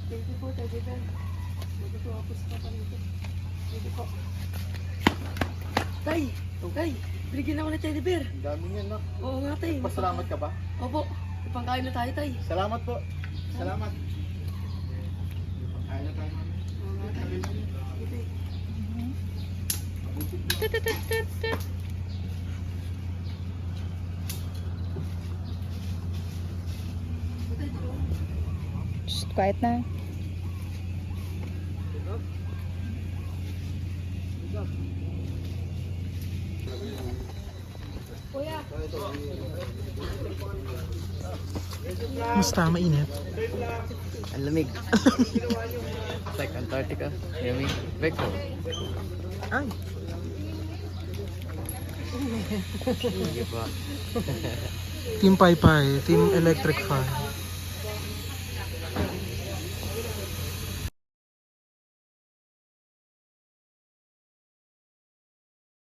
Thank you po, Teddy Bear. Dito po ako sa kapalito. Dito po. Tay! Tay! Binigyan ako ni Teddy Bear. Ang dami niyan, no? Oo nga, tay. Pasalamat ka ba? Opo. Ipangkain na tayo, tay. Salamat po. Salamat. Kain na tayo, mami. Oo nga, tay. Shh, quiet na. Kuya. Musta? Mainit? Ang lamig. It's like Antarctica. Yummy. Beko. Ay! Sige pa. Team Paypay, Team Electric Fan.